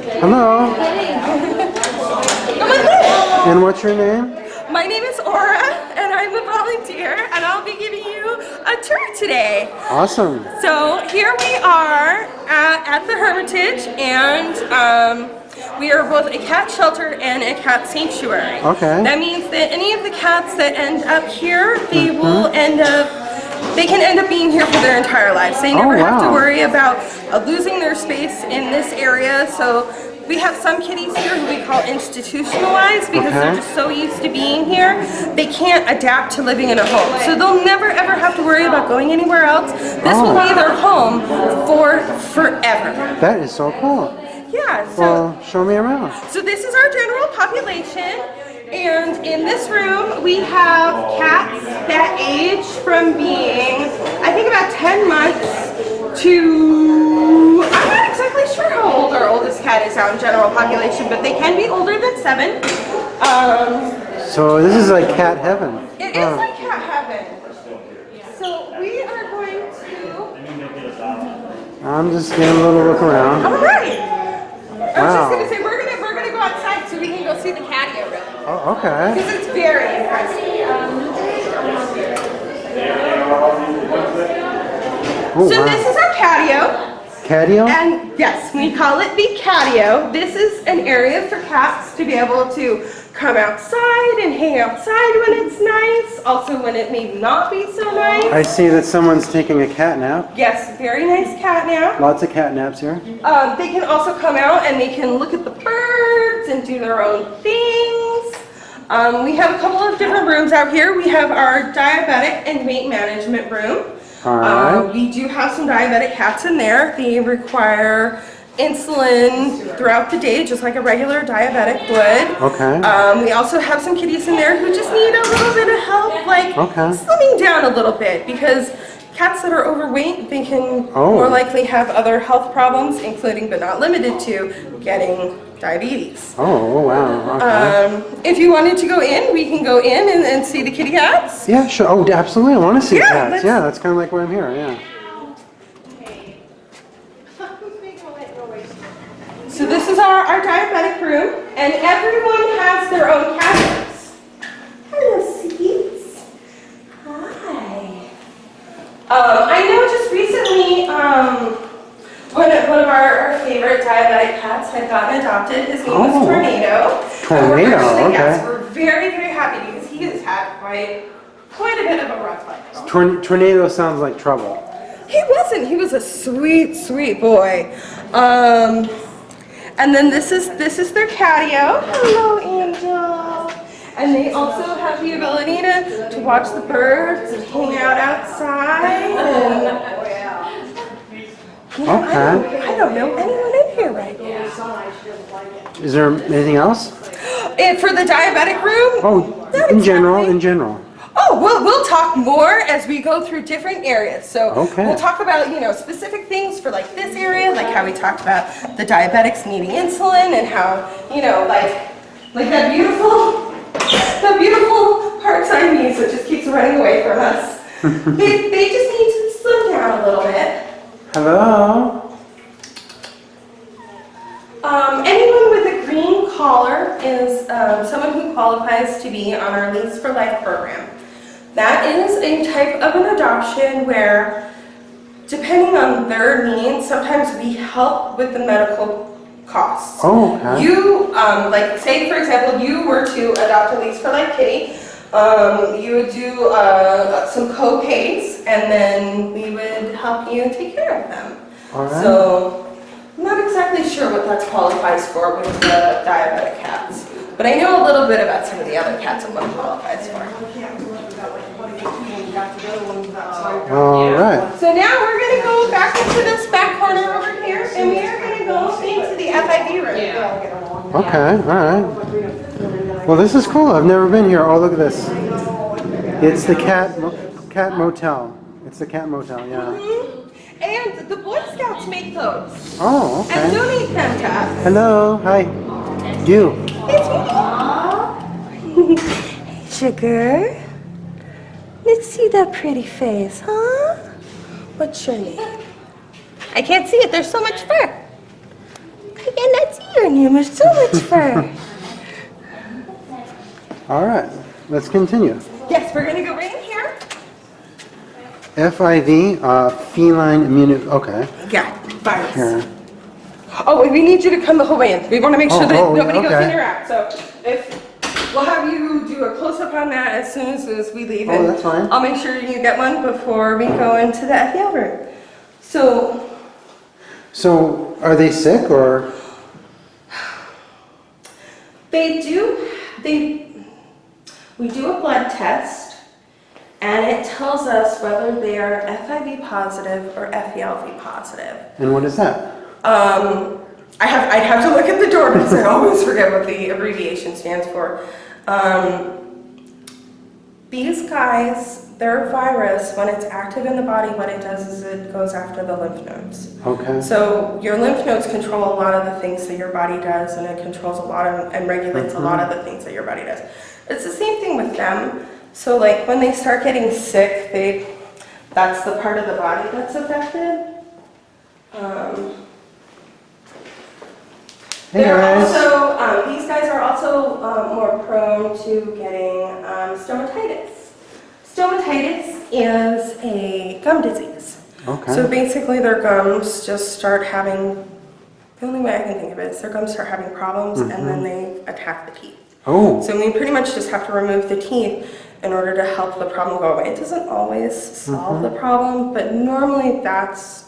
Hello. Come on in. And what's your name? My name is Aura, and I'm a volunteer, and I'll be giving you a tour today. Awesome. So here we are at the Hermitage, and we are both a cat shelter and a cat sanctuary. Okay. That means that any of the cats that end up here, they will they can end up being here for their entire lives. They never have to worry about losing their space in this area. So we have some kitties here who we call institutionalized because they're just so used to being here, they can't adapt to living in a home. So they'll never ever have to worry about going anywhere else. This will be their home for forever. That is so cool. Yeah. So, well, show me around. So this is our general population. And in this room, we have cats that age from being, I think, about 10 months to, I'm not exactly sure how old our oldest cat is out in general population, but they can be older than 7. So this is like cat heaven. It is like cat heaven. So we are going to... I'm just getting a little look around. All right. I was just going to say, we're gonna go outside so we can go see the Catio room. Oh, okay. Because it's very impressive. Oh, So this is our Catio. Catio? And yes, we call it the Catio. This is an area for cats to be able to come outside and hang outside when it's nice. Also when it may not be so nice. I see that someone's taking a cat nap. Yes, very nice cat nap. Lots of cat naps here. They can also come out and they can look at the birds and do their own things. We have a couple of different rooms out here. We have our diabetic and weight management room. We do have some diabetic cats in there. They require insulin throughout the day, just like a regular diabetic would. Okay. We also have some kitties in there who just need a little bit of help, like slimming down a little bit, because cats that are overweight, they can more likely have other health problems, including but not limited to getting diabetes. Oh, wow. Okay. If you wanted to go in, we can go in and see the kitty cats. Yeah, sure. Oh, absolutely. I want to see cats. Yeah, that's kind of like why I'm here. Yeah. So this is our diabetic room, and everyone has their own cabinets. Hello, Seeds. Hi. I know just recently one of our favorite diabetic cats had gotten adopted. His name was Tornado. Tornado, okay. Yes, we're very, very happy because he has had quite a bit of a rough life. Tornado sounds like trouble. He wasn't. He was a sweet, sweet boy. And then this is their Catio. Hello, Angel. And they also have the ability to watch the birds and hang out outside. And, I don't know anyone in here right now. Is there anything else? And for the diabetic room? Oh, in general. Oh, we'll talk more as we go through different areas. So we'll talk about, specific things for like this area, like how we talked about the diabetics needing insulin and how, like that beautiful part-Siamese that just keeps running away from us. they just need to slim down a little bit. Hello. Anyone with a green collar is someone who qualifies to be on our Lynx for Life program. That is a type of an adoption where, depending on their needs, sometimes we help with the medical costs. Oh, okay. You, say for example, you were to adopt a Lynx for Life kitty, you would do some co-pays, and then we would help you take care of them. All right. So, I'm not exactly sure what that qualifies for with the diabetic cats, but I know a little bit about some of the other cats and what it qualifies for. All right. So now we're going to go back into this back corner over here, and we are going to go into the FIV room. Okay, all right. Well, this is cool. I've never been here. Oh, look at this. It's the cat motel. It's the cat motel, yeah. And the Boy Scouts make those. Oh, okay. And donate them to us. Hello, hi. You. It's me. Hey, sugar. Let's see that pretty face, huh? What's your name? I can't see it. There's so much fur. I cannot see you have so much fur. All right, let's continue. Yes, we're gonna go right in here. FIV, feline immunity. Okay. Yeah, virus. Here. Oh, we need you to come the whole way in. We want to make sure that nobody goes okay. in or out. So if we'll have you do a close-up on that as soon as we leave. Oh, that's fine. I'll make sure you get one before we go into the FEL room. So are they sick or? We do a blood test, and it tells us whether they are FIV positive or FeLV positive. And what is that? I'd have to look at the door because I always forget what the abbreviation stands for. These guys, their virus, when it's active in the body, what it does is it goes after the lymph nodes. Okay. So your lymph nodes control a lot of the things that your body does, and it controls a lot of and regulates a lot of the things that your body does. It's the same thing with them. So like when they start getting sick, that's the part of the body that's affected. Hey guys. These guys are also more prone to getting stomatitis. Stomatitis is a gum disease. Okay. So basically their gums just start having, the only way I can think of it is their gums start having problems and then they attack the teeth. Oh. So we pretty much just have to remove the teeth in order to help the problem go away. It doesn't always solve the problem, but normally that's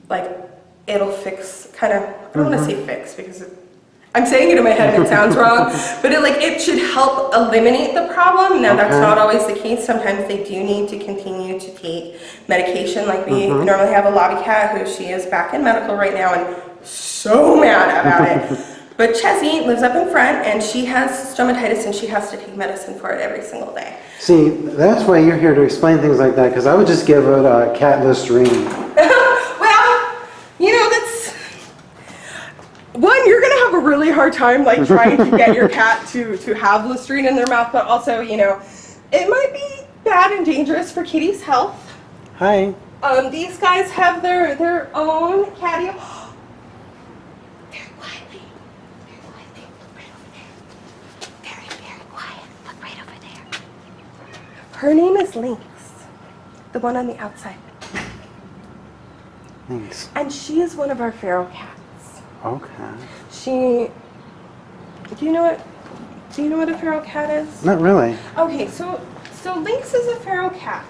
like, it'll fix, kind of, I don't want to say fix because I'm saying it in my head and it sounds wrong, but it should help eliminate the problem. Now that's not always the case. Sometimes they do need to continue to take medication. Like we normally have a lobby cat who she is back in medical right now and so mad about it. But Chessie lives up in front and she has stomatitis and she has to take medicine for it every single day. See, that's why you're here to explain things like that, because I would just give it a cat Listerine. Well, you know, that's one, you're gonna have a really hard time like trying to get your cat to have Listerine in their mouth, but also, you know, it might be bad and dangerous for Kitty's health. Hi. These guys have their own Catio. Very quietly. Very quietly. Look right over there. Very, very quiet. Look right over there. Her name is Lynx. The one on the outside. Thanks. And she is one of our feral cats. Okay. Do you know what a feral cat is? Not really. Okay, so Lynx is a feral cat.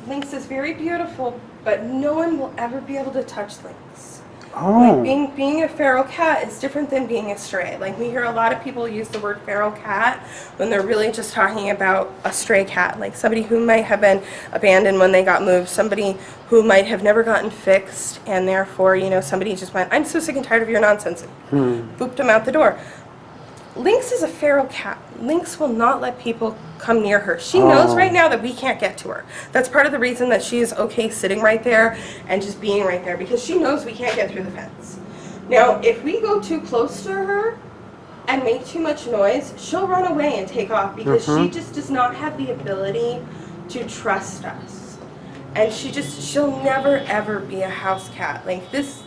Lynx is very beautiful, but no one will ever be able to touch Lynx. Oh. Like being a feral cat is different than being a stray. Like we hear a lot of people use the word feral cat when they're really just talking about a stray cat, like somebody who might have been abandoned when they got moved, somebody who might have never gotten fixed, and therefore, you know, somebody just went, I'm so sick and tired of your nonsense, and booped them out the door. Lynx is a feral cat. Lynx will not let people come near her. She knows right now that we can't get to her. That's part of the reason that she is okay sitting right there and just being right there, because she knows we can't get through the fence. Now, if we go too close to her and make too much noise, she'll run away and take off because she just does not have the ability to trust us. And she'll never ever be a house cat. Like this,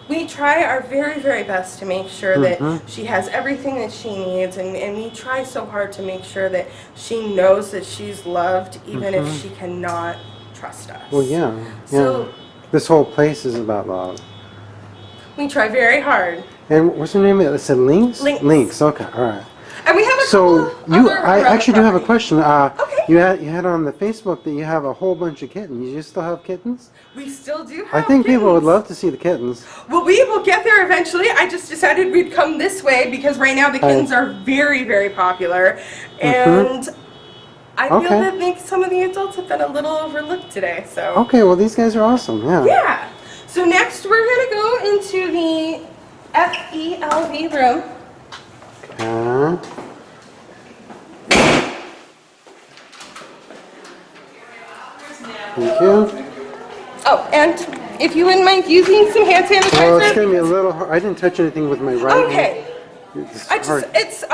we try our very, very best to make sure that she has everything that she needs, and we try so hard to make sure that she knows that she's loved, even if she cannot trust us. Well, yeah. So this whole place is about love. we try very hard. And what's her name? It said Lynx? Lynx. Lynx, okay, all right. And we have a So couple I actually do have a question. Okay. You had on the Facebook that you have a whole bunch of kittens. You still have kittens? We still do have I think people would kittens. love to see the kittens. Well, we will get there eventually. I just decided we'd come this way because right now the kittens are very, very popular. And I feel that maybe some of the adults have been a little overlooked today. So Okay, well these guys are awesome, yeah. yeah. So next we're going to go into the FeLV room. Thank you. Oh, and if you wouldn't mind using some hand sanitizer. Well, it's going to be a little hard. I didn't touch anything with my right hand. Okay. It's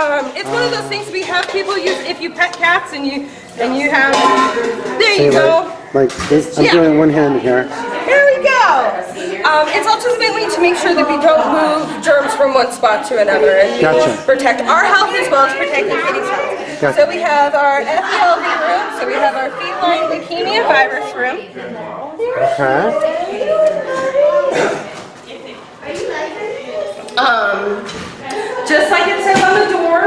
one of those things we have people use if you pet cats and you have, there you go. Like this, I'm doing one hand here. There we go. It's ultimately to make sure that we don't move germs from one spot to another and protect our health as well as protect the kitty's health. Gotcha. So we have our FeLV room, so we have our feline leukemia virus room. Okay. Just like it says on the door,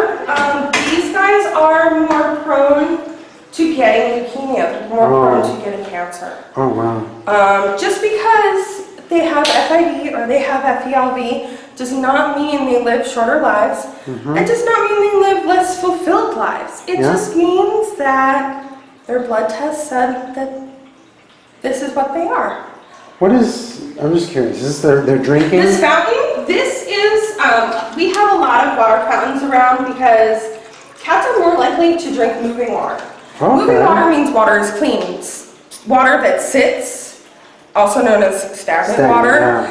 these guys are more prone to getting leukemia, more prone to getting cancer. Oh, wow. Just because they have FIV or they have FeLV does not mean they live shorter lives. It does not mean they live less fulfilled lives. It just means that their blood test said that this is what they are. What is, I'm just curious, is this their drinking? This fountain, this is, we have a lot of water fountains around because cats are more likely to drink moving water. Okay. Moving water means water is clean. It's water that sits, also known as stagnant water.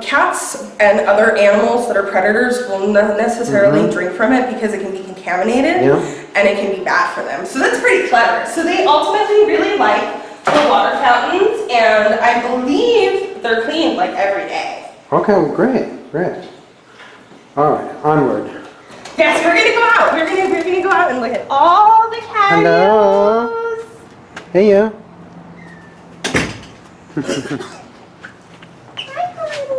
Cats and other animals that are predators will not necessarily drink from it because it can be contaminated and it can be bad for them. So that's pretty clever. So they ultimately really like the water fountains, and I believe they're cleaned like every day. Okay, well, great, great. All right, onward. Yes, we're gonna go out. We're gonna go out and look at all the catios. Hello. Hey, you. Hi, honey.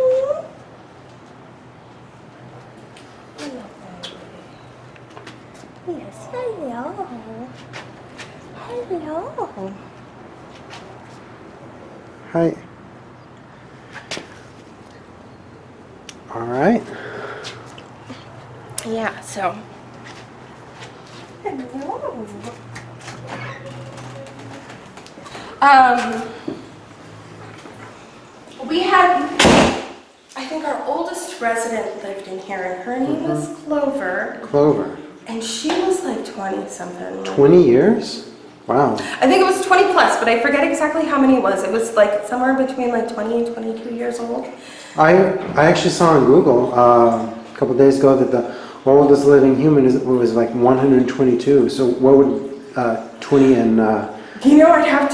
Yes, hello. Hello. Hi. All right. Yeah, so. Hello. We had, I think our oldest resident lived in here, and her name was Clover. Clover. And she was like 20 something. 20 years? Wow. I think it was 20 plus, but I forget exactly how many it was. It was like somewhere between like 20 and 22 years old. I actually saw on Google a couple days ago that the oldest living human was like 122. So what would 20 and You know, I'd have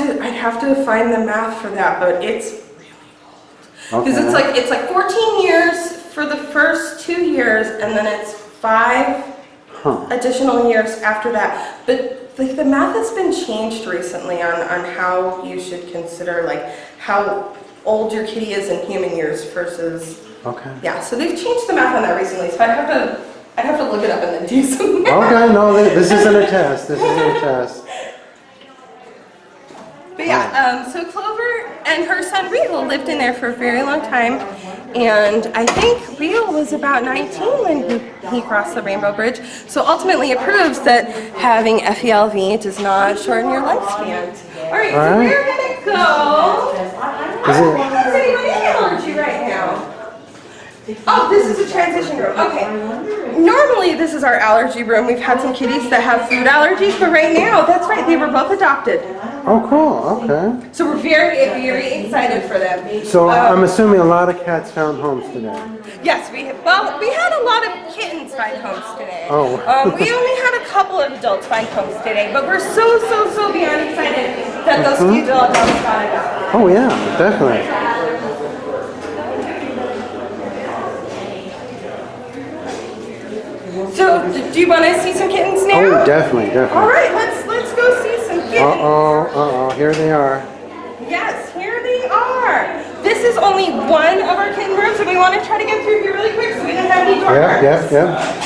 to find the math for that, but it's really old. Because it's like 14 years for the first 2 years, and then it's 5 additional years after that. But like the math has been changed recently on how you should consider like how old your kitty is in human years versus. Yeah, so they've changed the math on that recently. So I'd have to look it up and then do some math. Okay, no, this isn't a test. This isn't a test. But yeah, so Clover and her son Regal lived in there for a very long time, and I think Regal was about 19 when he crossed the Rainbow Bridge. So ultimately it proves that having FeLV does not shorten your lifespan. Alright, so we're gonna go. I don't think there's anyone in allergy right now. Oh, this is a transition room. Okay. Normally this is our allergy room. We've had some kitties that have food allergies, but right now, that's right, they were both adopted. Oh, cool. Okay. So we're very, very excited for them. So I'm assuming a lot of cats found homes today. Yes, we had a lot of kittens find homes today. Oh. We only had a couple of adults find homes today, but we're so beyond excited that those few adults got adopted. Oh yeah, definitely. So, do you want to see some kittens now? Oh, definitely, definitely. All right, let's go see some kittens. Here they are. Yes, here they are. This is only one of our kitten rooms, and we want to try to get through here really quick so we don't have any door marks. Yep.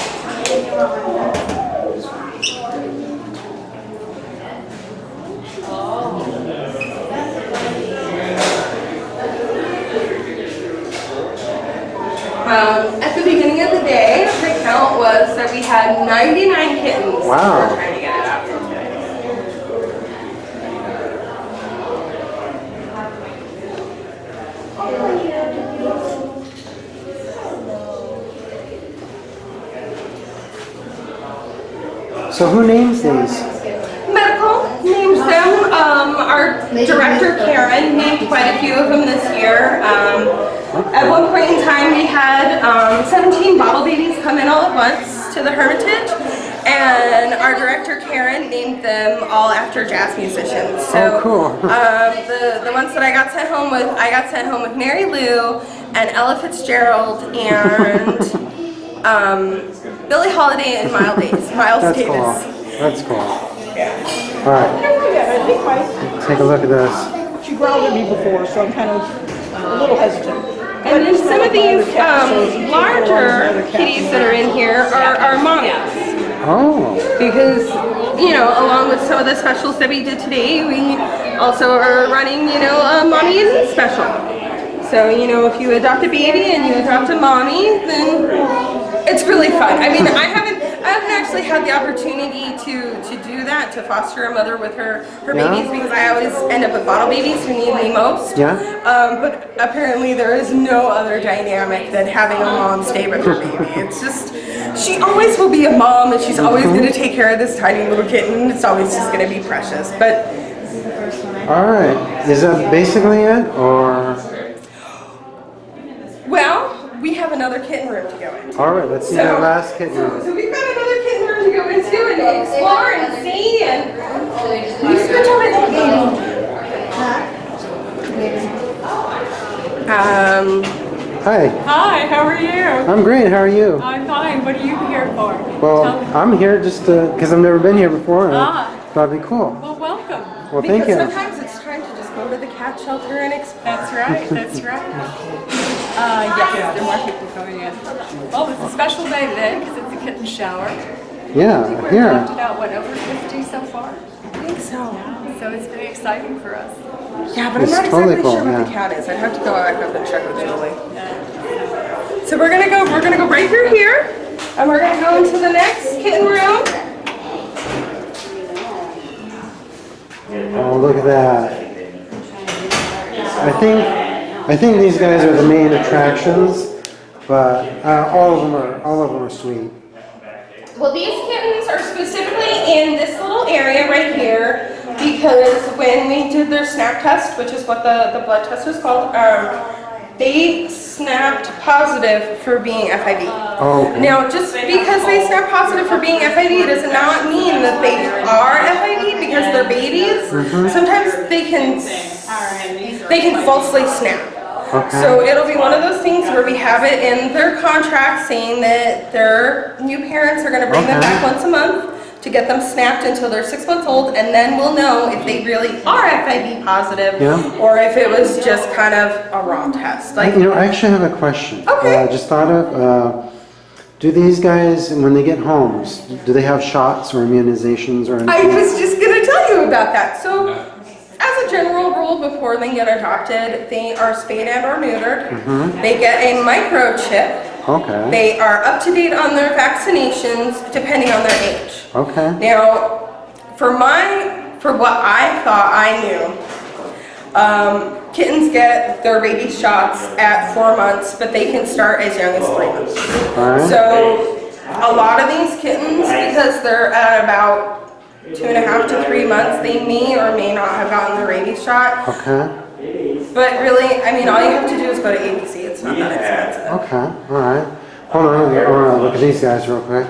At the beginning of the day, the count was that we had 99 kittens. Wow. We're trying to get it out today. So who names these? Medical names them. Our director, Karen, named quite a few of them this year. At one point in time, we had 17 bottle babies come in all at once to the Hermitage, And our director Karen named them all after jazz musicians. So, oh, cool. the ones that I got sent home with Mary Lou and Ella Fitzgerald and Billie Holiday and Miles Davis. That's Davis. cool. That's cool. Yeah. All right. I think Take a look at this. she growled at me before, so I'm kind of a little hesitant. And then some of these larger kitties that are in here are mommies. Oh. Because, you know, along with some of the specials that we did today, we also are running, you know, a mommy isn't special. So, you know, if you adopt a baby and you adopt a mommy, then it's really fun. I mean, I haven't actually had the opportunity to do that, to foster a mother with her babies, because I always end up with bottle babies who need me most. Yeah. But apparently there is no other dynamic than having a mom stay with her baby. It's just, she always will be a mom, and she's always going to take care of this tiny little kitten. It's always just going to be precious. But all right. Is that basically it, or? well, we have another kitten room to go into. All right. Let's see that last kitten. So we've got another kitten room to go into and explore and see, and you switch over to the Hi. Hi, how are you? I'm great. How are you? I'm fine. What are you here for? Well, Tell me. I'm here just because I've never been here before, and I thought it'd be cool. Well, welcome. Well, thank because you. sometimes it's time to just go to the cat shelter and explore. That's right, that's right. Yes, there are more people coming in. Well, it's a special day today because it's a kitten shower. Yeah, We've here. collected out, what, over 50 so far? I think so. So it's very exciting for us. Yeah, but It's I'm not totally exactly cool, sure what yeah. the cat is. I'd have to go back up and check with Julie. So we're gonna go right through here, and we're gonna go into the next kitten room. Oh, look at that. I think these guys are the main attractions, but all of them are sweet. Well, these kittens are specifically in this little area right here because when we did their snap test, which is what the blood test is called, they snapped positive for being FIV. Oh, okay. Now, just because they snap positive for being FIV does not mean that they are FIV because they're babies. Sometimes they can falsely snap. Okay. So it'll be one of those things where we have it in their contract saying that their new parents are going to bring them back once a month to get them snapped until they're 6 months old, and then we'll know if they really are FIV positive or if it was just kind of a wrong test. Like, You know, I actually have a question. Okay. I just thought of, do these guys, when they get homes, do they have shots or immunizations or anything? I was just going to tell you about that. So, as a general rule, before they get adopted, they are spayed and or neutered. They get a microchip. Okay. They are up to date on their vaccinations depending on their age. Okay. Now, for what I thought I knew, kittens get their rabies shots at 4 months, but they can start as young as 3 months. All right. So, a lot of these kittens, because they're at about 2.5 to 3 months, they may or may not have gotten the rabies shot. Okay. But really, I mean, all you have to do is go to ABC. It's not that expensive. Okay. All right. Hold on. I want to look at these guys real quick.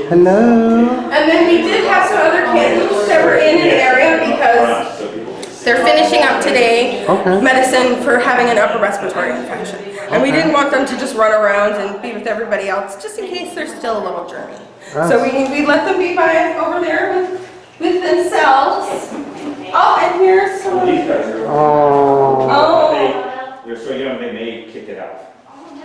Hello. And then we did have some other kittens that were in an area because they're finishing up today medicine for having an upper respiratory infection. And we didn't want them to just run around and be with everybody else, just in case they're still a little germy. So we let them be by over there with themselves. Oh, and here's some of Oh. They're so young they may kick it out.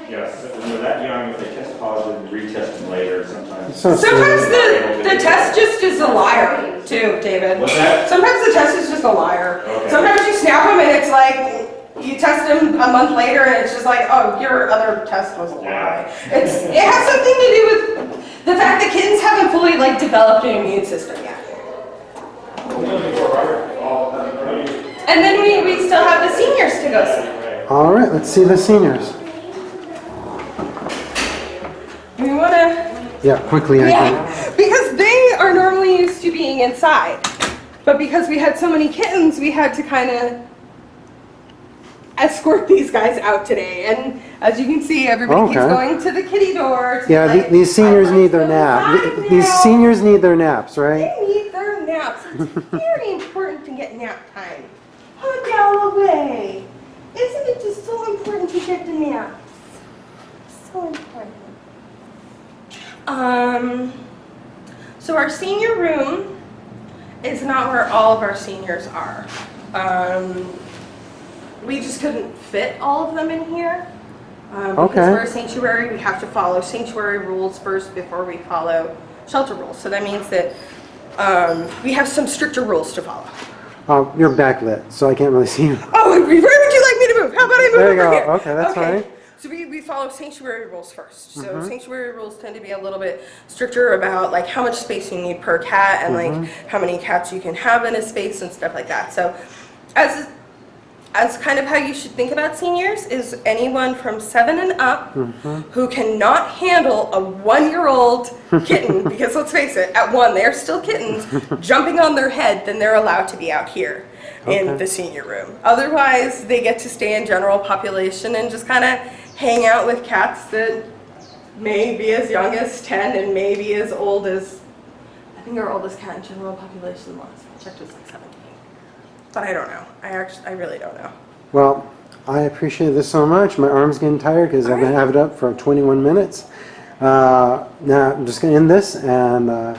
Yes, when they're that young, if they test positive, we retest them later sometimes. So Sometimes sweet. the test just is a liar, too, David. What's that? Sometimes the test is just a liar. Okay. Sometimes you snap them and it's like, you test them a month later and it's just like, oh, your other test was a lie. It has something to do with the fact that kittens haven't fully developed an immune system yet. And then we still have the seniors to go see. All right. Let's see the seniors. We want to... Yeah, quickly. Yeah, because they are normally used to being inside. But because we had so many kittens, we had to kind of escort these guys out today. And as you can see, everybody keeps Okay. going to the kitty door. to Yeah, be like, these seniors "I want need to their go nap. inside These now." seniors need their naps, right? They need their naps. It's very important to get nap time. Oh, Galloway. Isn't it just so important to get the naps? So important. So our senior room is not where all of our seniors are. We just couldn't fit all of them in here. Because Okay. we're a sanctuary, we have to follow sanctuary rules first before we follow shelter rules. So that means that we have some stricter rules to follow. You're backlit, so I can't really see you. Oh, where would you like me to move? How about I move There you over go. here? Okay, that's fine. So we follow sanctuary rules first. So sanctuary rules tend to be a little bit stricter about like how much space you need per cat and like how many cats you can have in a space and stuff like that. So as kind of how you should think about seniors is anyone from 7 and up who cannot handle a 1-year-old kitten, because let's face it, at 1 they're still kittens, jumping on their head, then they're allowed to be out here in the senior room. Otherwise, they get to stay in general population and just kind of hang out with cats that may be as young as 10 and may be as old as, I think our oldest cat in general population last I checked was like 17. But I don't know. I really don't know. Well, I appreciate this so much. My arm's getting tired because I've been having it up for 21 minutes. Now I'm just going to end this and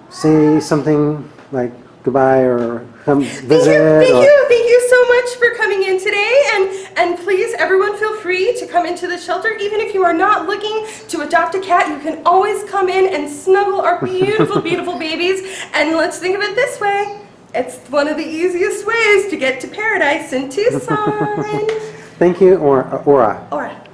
say something like goodbye or come visit. Thank you so much for coming in today. And please, everyone, feel free to come into the shelter. Even if you are not looking to adopt a cat, you can always come in and snuggle our beautiful, beautiful babies. And let's think of it this way. It's one of the easiest ways to get to paradise in Tucson. Thank you, Aura. Aura.